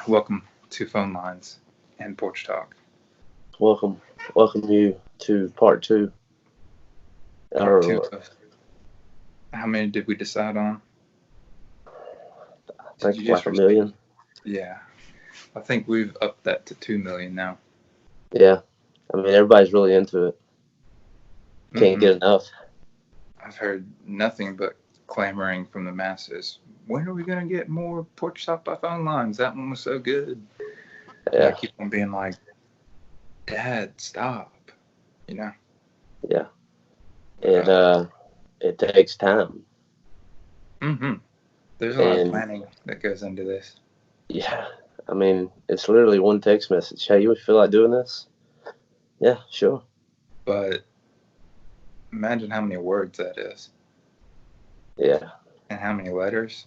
Welcome to Phone Lines and Porch Talk. Welcome you to part two. Part two Or of how many did we decide on? I Did you think just like a receive? million. Yeah, I think we've upped that to 2 million now. Yeah, I mean everybody's really into it. Can't hmm get enough. I've heard nothing but clamoring from the masses. When are we gonna get more Porch Talk by Phone Lines? That one was so good. And I Yeah, keep on being like, Dad, stop. You know. yeah. But It takes time, hmm there's a lot of and planning that goes into this. yeah, I mean it's literally one text message. Hey, you feel like doing this? Yeah, sure. But imagine how many words that is, Yeah, and how many letters.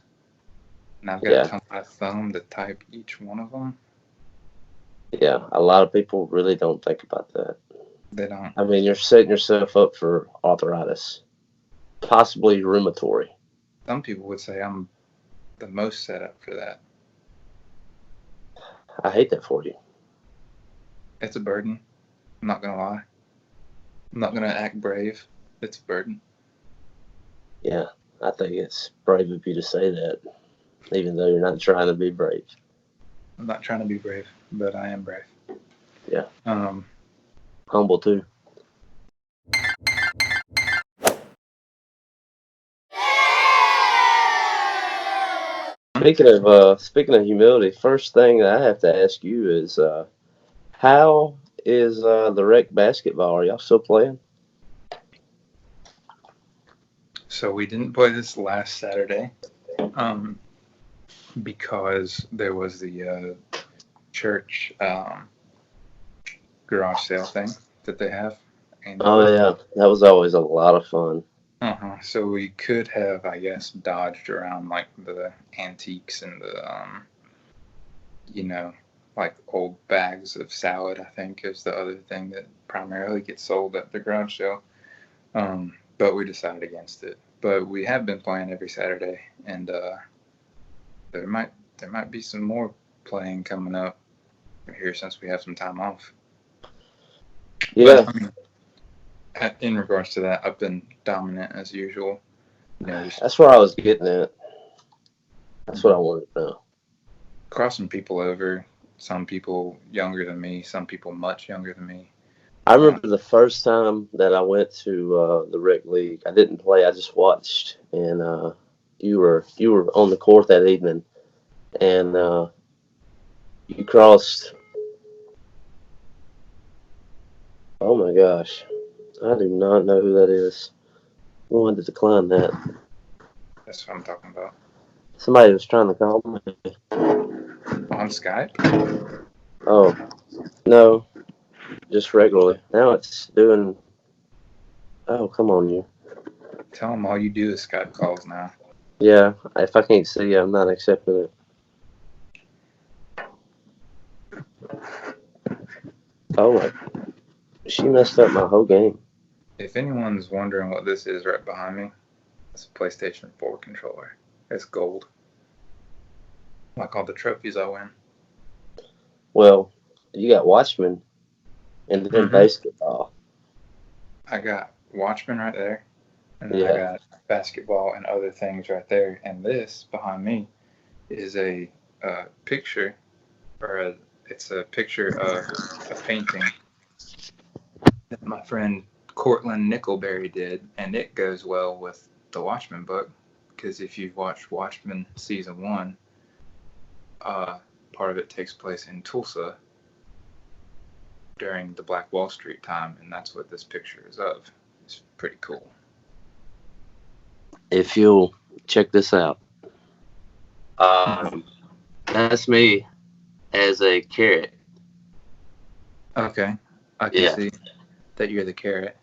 And I've got to yeah, tell my thumb to type each one of them. yeah. A lot of people really don't think about that. They don't. I mean, you're setting yourself up for arthritis, possibly rheumatoid. Some people would say I'm the most set up for that. I hate that for you. It's a burden. I'm not gonna lie. I'm not gonna act brave. It's a burden. Yeah, I think it's brave of you to say that, even though you're not trying to be brave. I'm not trying to be brave, but I am brave. Yeah, Um, humble too. Speaking of humility, first thing that I have to ask you is, how is the rec basketball? Are y'all still playing? so we didn't play this last Saturday, um, because there was the church garage sale thing that they have Oh annually. yeah, that was always a lot of fun. So we could have, I guess, dodged around like the antiques and the, you know, like old bags of salad. I think is the other thing that primarily gets sold at the garage sale. But we decided against it. But we have been playing every Saturday, and there might there might be some more playing coming up here since we have some time off. But Yeah, I mean, in regards to that, I've been dominant as usual. Just that's where I was getting at. That's what I wanted to know. crossing people over. Some people younger than me, some people much younger than me. I Uh, remember the first time that I went to the rec league. I didn't play. I just watched, and you were on the court that evening, and you crossed. Oh my gosh, I do not know who that is. I wanted to decline that. that's what I'm talking about. Somebody was trying to call me. On Skype, Oh no, just regularly. Now it's doing. Oh come on, you. tell them all you do is Skype calls now. Yeah, if I can't see you, I'm not accepting it. Oh my, she messed up my whole game. If anyone's wondering what this is right behind me, it's a PlayStation 4 controller. It's gold, like all the trophies I win. Well, you got Watchmen and then hmm basketball. I got Watchmen right there, and then I Yeah. got basketball and other things right there. And this behind me is a picture, or it's a picture of a painting that my friend Cortland Nickelberry did, and it goes well with the Watchmen book because if you've watched Watchmen season one, part of it takes place in Tulsa during the Black Wall Street time, and that's what this picture is of. It's pretty cool. If you'll check this out, um, that's me as a carrot. Okay, I can Yeah. see that you're the carrot.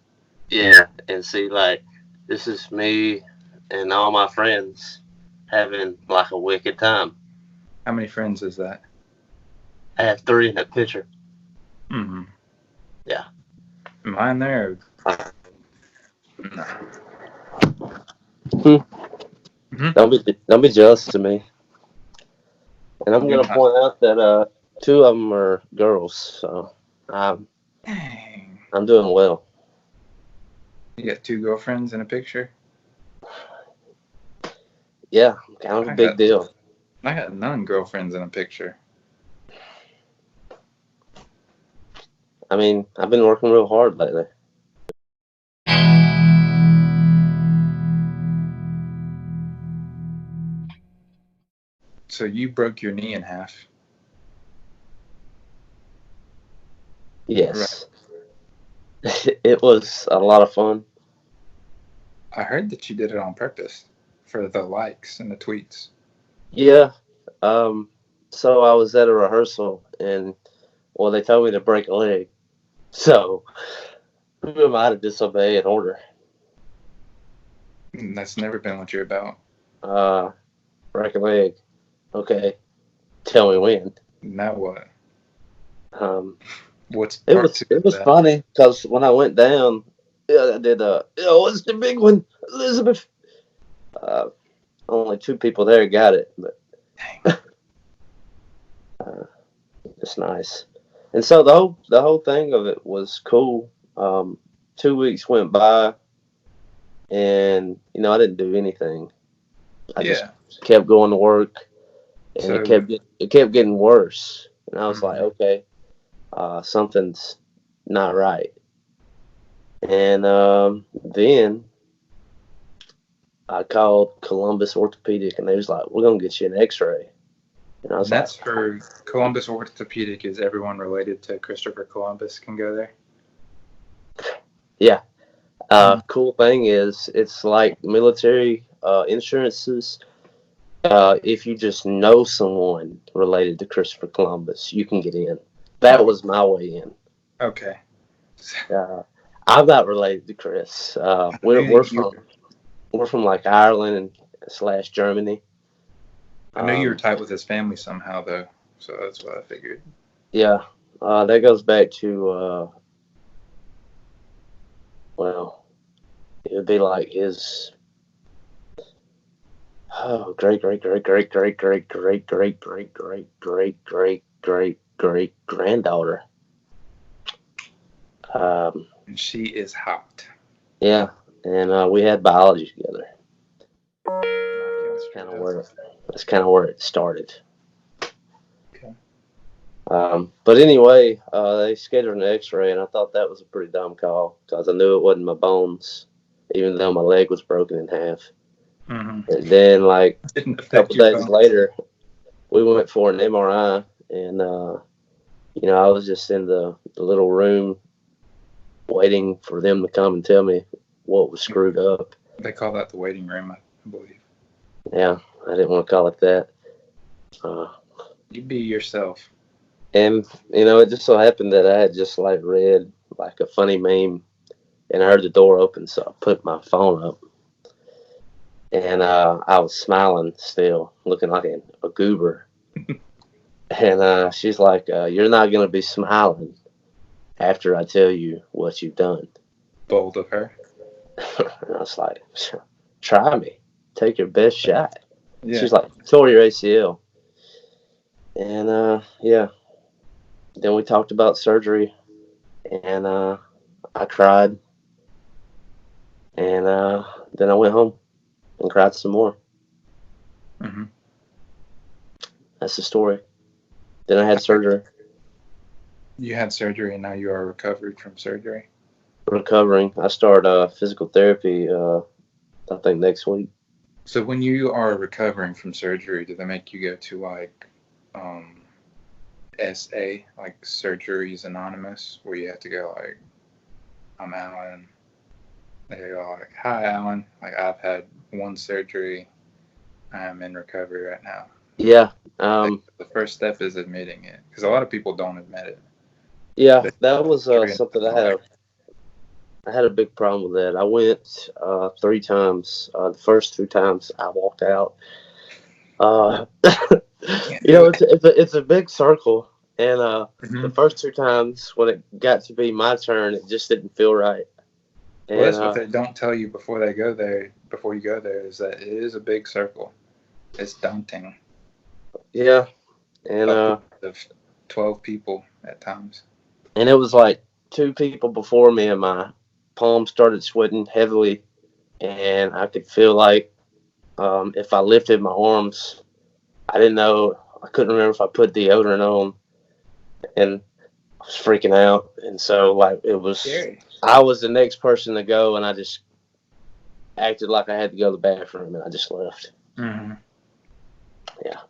Yeah. And see, like, this is me and all my friends having like a wicked time. How many friends is that? I have three in that picture. Mm-hmm. Yeah. Mine there? No. Hmm. Mm-hmm. Don't be jealous of me. And I'm You're going to not. point out that two of them are girls, so I'm Dang. I'm doing well. You got 2 girlfriends in a picture? Yeah, kind of a I big got deal. I got none girlfriends in a picture. I mean, I've been working real hard lately. So you broke your knee in half. Right. Yes. It was a lot of fun. I heard that you did it on purpose for the likes and the tweets. Yeah. Um, so I was at a rehearsal and, well, they told me to break a leg. So who am I to disobey an order? And that's never been what you're about. Uh, Break a leg. Okay. Tell me when. Now what? Um, What's it part was two it of was that? funny because when I went down, yeah, I did. What's the big one, Elizabeth? Uh, Only two people there got it, but Dang. uh, it's nice. And so the whole thing of it was cool. 2 weeks went by, and I didn't do anything. I just Yeah. kept going to work, and it So, kept getting worse. And I was like, mhm. okay, something's not right. And then I called Columbus Orthopedic, and they was like, "We're gonna get you an X-ray." And I was And like, that's for Columbus Orthopedic. Is everyone related to Christopher Columbus can go there? "Yeah." Mm. Cool thing is, it's like military insurances. If you just know someone related to Christopher Columbus, you can get in. That Oh, was my way in. okay. Uh, I'm not related to Chris. I We're knew we're you. from we're from like Ireland and slash Germany. I knew you were Um, tight with his family somehow, though. So that's what I figured. yeah, that goes back to well, it would be like his great great great great great great great great great great great great great great granddaughter. Um, And she is hot. yeah, and we had biology together. Not That's chemistry, kind of though. where that's kind of where it started. Okay. But anyway, they scheduled an X-ray, and I thought that was a pretty dumb call because I knew it wasn't my bones, even though my leg was broken in half. Mm-hmm. And then, like Didn't a couple affect your days bones. later, we went for an MRI, and I was just in the little room waiting for them to come and tell me what was screwed up. They call that the waiting room, I believe. Yeah, I didn't want to call it that. Uh, You be yourself. and it just so happened that I had just like read like a funny meme, and I heard the door open, so I put my phone up, and I was smiling still, looking like a goober. And she's like, "You're not gonna be smiling after I tell you what you've done." Bold of her. And I was like, "Try me, take your best shot." Yeah. She's like, "Tore your ACL," and yeah. Then we talked about surgery, and I cried, and then I went home and cried some more. Mm-hmm. That's the story. Then I had surgery. You had surgery and now you are recovered from surgery. Recovering. I start physical therapy. I think next week. So when you are recovering from surgery, do they make you go to like um, SA, like Surgeries Anonymous, where you have to go like, I'm Alan. They go like, hi Alan. Like I've had one surgery. I am in recovery right now. Yeah. Like, the first step is admitting it, because a lot of people don't admit it. Yeah. They That was treat something it like, I had a big problem with that. I went 3 times. The first 2 times I walked out. Uh, can't do it. it's a big circle, and the Mm-hmm. first 2 times when it got to be my turn, it just didn't feel right. Well, And that's what they don't tell you before they go there. Before you go there, is that it is a big circle. It's daunting. yeah, And of 12 people at times. and it was like two people before me, and my palms started sweating heavily, and I could feel like if I lifted my arms, I didn't know. I couldn't remember if I put deodorant on, and I was freaking out. And so, like, it was, Scary. I was the next person to go, and I just acted like I had to go to the bathroom, and I just left. Mm-hmm. Yeah.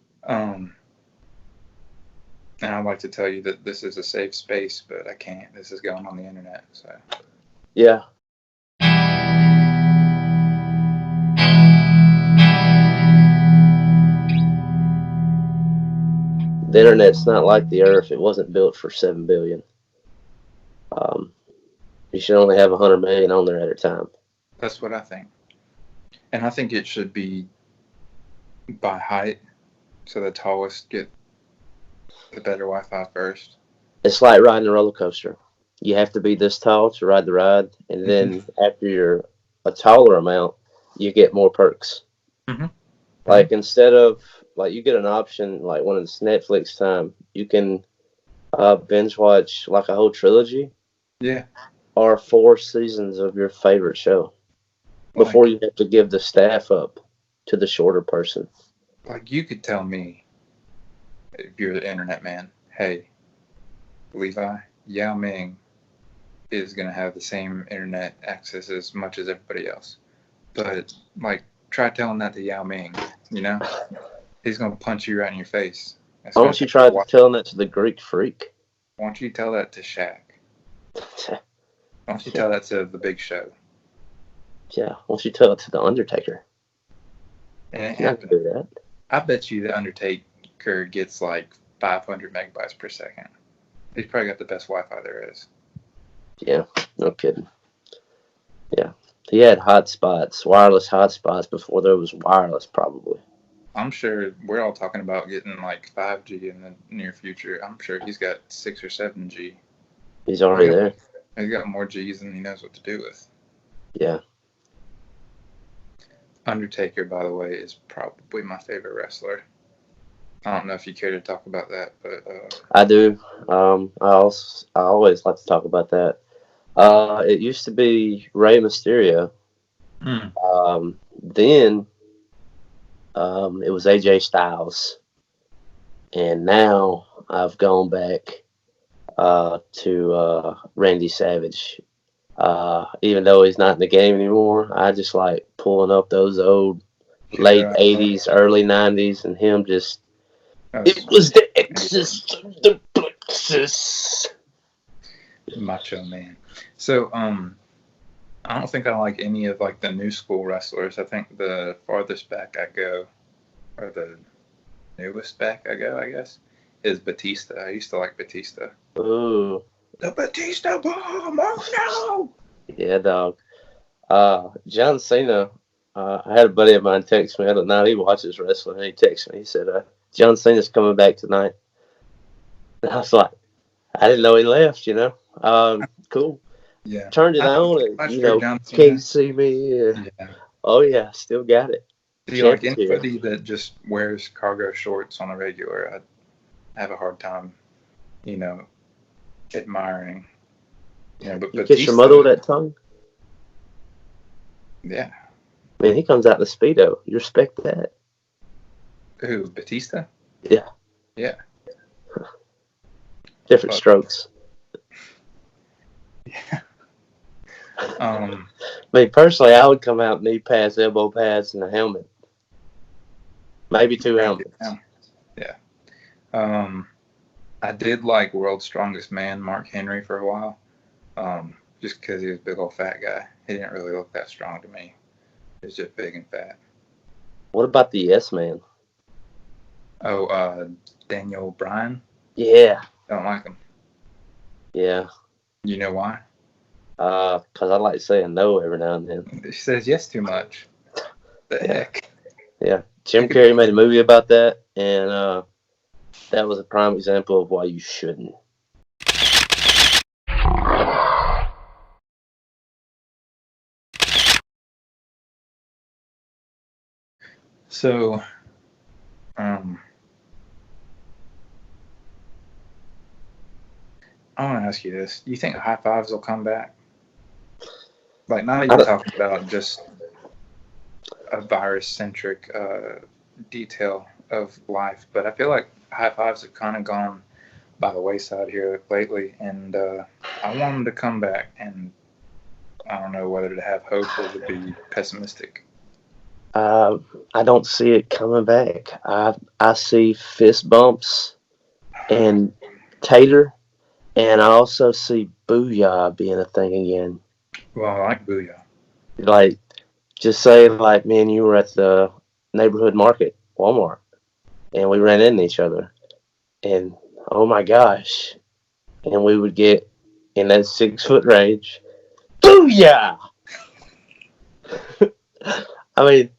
And I'd like to tell you that this is a safe space, but I can't. This is going on the internet, so. Yeah. The internet's not like the Earth. It wasn't built for 7 billion. You should only have 100 million on there at a time. That's what I think. And I think it should be by height, so the tallest get the better Wi-Fi first. It's like riding a roller coaster. You have to be this tall to ride the ride, and then after you're a taller amount, you get more perks. Mm-hmm. Like instead of like you get an option like when it's Netflix time, you can binge watch like a whole trilogy. Yeah. Or 4 seasons of your favorite show before you have to give the staff up to the shorter person. Like you could tell me, if you're the internet man, hey, Levi, Yao Ming is going to have the same internet access as much as everybody else. But, like, try telling that to Yao Ming, you know? He's going to punch you right in your face. Why don't you try telling that to the Greek Freak? Why don't you tell that to Shaq? Why don't you tell that to The Big Show? Yeah, why don't you tell it to The Undertaker? And it happened. Do that. I bet you The Undertaker gets like 500 megabytes per second. He's probably got the best Wi-Fi there is. Yeah, no kidding. Yeah, he had hotspots, wireless hotspots before there was wireless, probably. I'm sure we're all talking about getting like 5G in the near future. I'm sure he's got 6 or 7G. He's already there. He's got more G's than he knows what to do with. Yeah. Undertaker, by the way, is probably my favorite wrestler. I don't know if you care to talk about that, but I do. I always like to talk about that. It used to be Rey Mysterio. Then it was AJ Styles, and now I've gone back to Randy Savage. Even though he's not in the game anymore, I just like pulling up those old late 80s, early 90s, and him just. It was the Exorcist of the Plexus. Macho Man. So, I don't think I like any of like the new school wrestlers. I think the farthest back I go, or the newest back I go, I guess, is Batista. I used to like Batista. Ooh. The Batista bomb! Oh no! Yeah, dog. John Cena. I had a buddy of mine text me the other night. He watches wrestling, and he texted me. He said, John Cena's coming back tonight. And I was like, I didn't know he left, you know. Cool. Yeah. Turned it on, and can't see me. Yeah. Oh, yeah, still got it. Do you like anybody that just wears cargo shorts on a regular? I have a hard time, admiring. But you kiss your mother with that tongue? Yeah. Man, he comes out in a Speedo. You respect that? Who, Batista? Yeah. Yeah. Different strokes. Yeah. Me personally, I would come out knee pads, elbow pads, and a helmet. Maybe 2 helmets. Yeah. I did like World's Strongest Man, Mark Henry, for a while. Just because he was a big old fat guy. He didn't really look that strong to me. He was just big and fat. What about the Yes Man? Oh, Daniel Bryan? Yeah. Don't like him. Yeah. You know why? Because I like saying no every now and then. He says yes too much. The heck? Yeah. Jim Carrey made a movie about that, and that was a prime example of why you shouldn't. So, I want to ask you this: do you think high fives will come back? Like, not I even don't- talking about just a virus-centric detail of life, but I feel like high fives have kind of gone by the wayside here lately, and I want them to come back. And I don't know whether to have hope or to be pessimistic. I don't see it coming back. I see fist bumps and tater, and I also see booyah being a thing again. Well, I like booyah. Like, just say like me and you were at the neighborhood market, Walmart, and we ran into each other, and oh my gosh, and we would get in that 6 foot range. Booyah! I mean,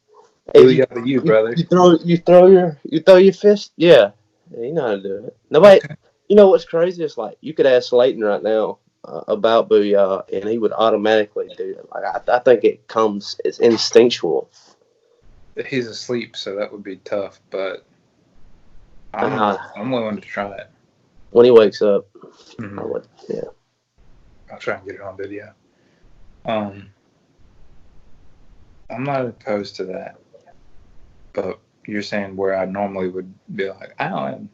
if Booyah to you, brother. you throw your fist. Yeah, you know how to do it. Nobody, Okay. you know what's crazy? It's like you could ask Slayton right now about booyah, and he would automatically do it. Like I think it comes, it's instinctual. He's asleep, so that would be tough, but Uh, I'm willing to try it. when he wakes up, I Mm-hmm. would. Yeah, I'll try and get it on video. Um, I'm not opposed to that, but you're saying where I normally would be like Alan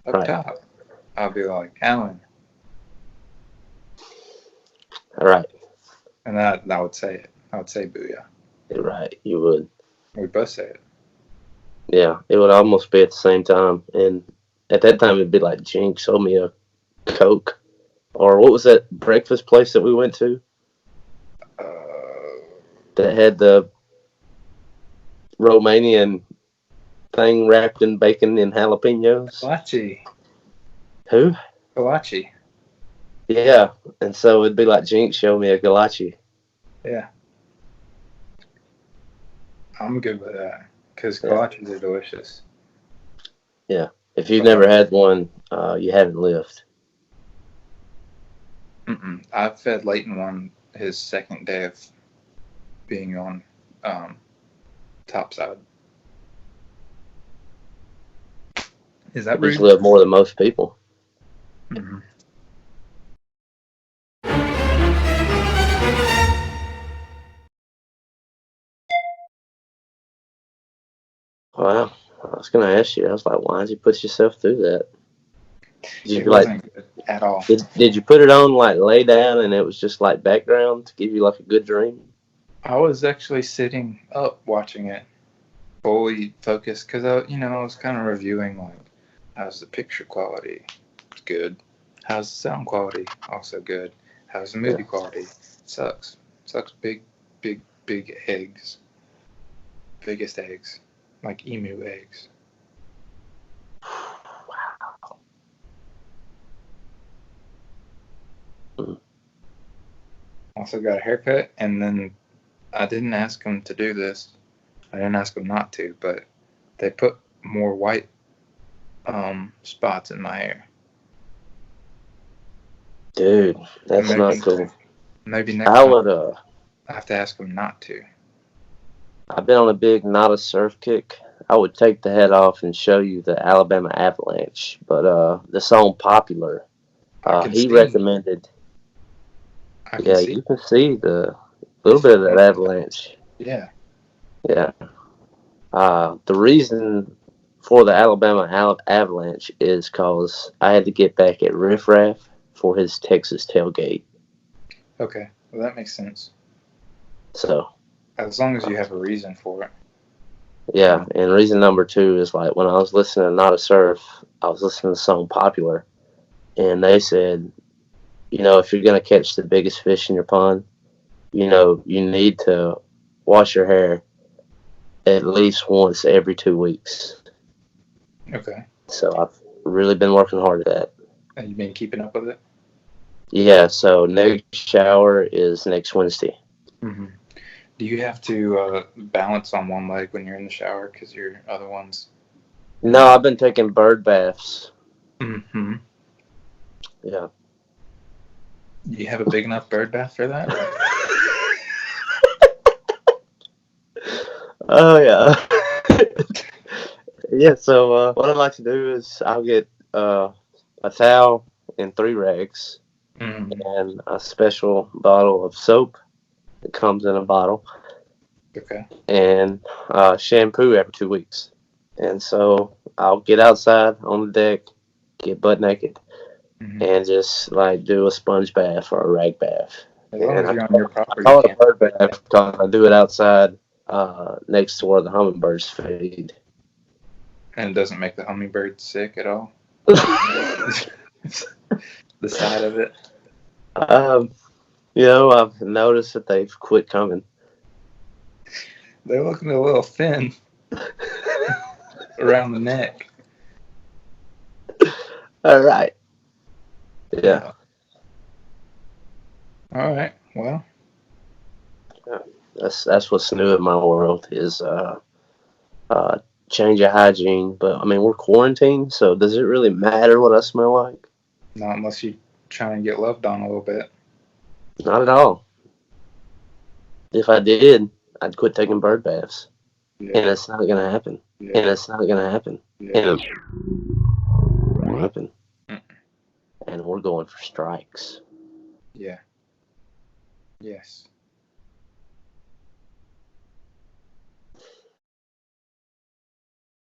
up right. top, I'll be like Alan, All right. and I would say it. I would say booyah. You're right. You would. We both say it. Yeah, it would almost be at the same time, and at that time it'd be like Jinx, owe me a Coke, or what was that breakfast place that we went to Uh, that had the Romanian thing wrapped in bacon and jalapenos? Galachi. Who? Galachi. Yeah, and so it'd be like Jinx, show me a galachi. Yeah, I'm good with that because Yeah. galachis are delicious. If you've never had one, you haven't lived. I've fed Leighton one his second day of being on topside. Is that He's rude? lived more than most people. Mm-hmm. Wow. I was gonna ask you. I was like, why did you put yourself through that? Did It you like? wasn't good at all. Did you put it on like lay down and it was just like background to give you like a good dream? I was actually sitting up watching it, fully focused, because I was kind of reviewing like, how's the picture quality? It's good. How's the sound quality? Also good. How's the movie quality? Sucks. Sucks big, big, big eggs. Biggest eggs. Like emu eggs. Wow. Mm. Also got a haircut, and then I didn't ask them to do this. I didn't ask them not to, but they put more white spots in my hair. Dude, that's maybe, not cool. Maybe next I time would. I have to ask them not to. I've been on a big not a surf kick. I would take the head off and show you the Alabama Avalanche, but the song "Popular," I can he see. recommended. I can Yeah, see. you can see the little bit of that avalanche. Yeah. Yeah. The reason for the Alabama Avalanche is because I had to get back at Riff Raff for his Texas tailgate. Okay. Well, that makes sense. So, As long as you have a reason for it. yeah. And reason number two is like when I was listening to Not a Surf, I was listening to the song Popular. And they said, if you're going to catch the biggest fish in your pond, you need to wash your hair at least once every 2 weeks. Okay. So I've really been working hard at that. Have you been keeping up with it? Yeah, so next shower is next Wednesday. Mm-hmm. Do you have to balance on one leg when you're in the shower because your other one's... No, I've been taking bird baths. Mm-hmm. Yeah. Do you have a big enough bird bath for that? Oh, yeah. Yeah, so what I like to do is I'll get a towel, in 3 rags Mm. and a special bottle of soap that comes in a bottle Okay. and shampoo every 2 weeks. And so I'll get outside on the deck, get butt naked, Mm-hmm. and just like do a sponge bath or a rag bath. As long And as I you're on your call, I property, you call it a can't. bird bath because I do it outside next to where the hummingbirds feed. And it doesn't make the hummingbird sick at all. The side of it. um, I've noticed that they've quit coming. They're looking a little thin around the neck. All right. Yeah. All right. Well, That's what's new in my world is uh, change of hygiene. But I mean, we're quarantined, so does it really matter what I smell like? not unless you try and get loved on a little bit. Not at all. If I did, I'd quit taking bird baths, Yeah. and it's not gonna happen. Yeah. And it's not gonna happen. Yeah. And it's not gonna happen. Mm. And we're going for strikes. Yeah. Yes.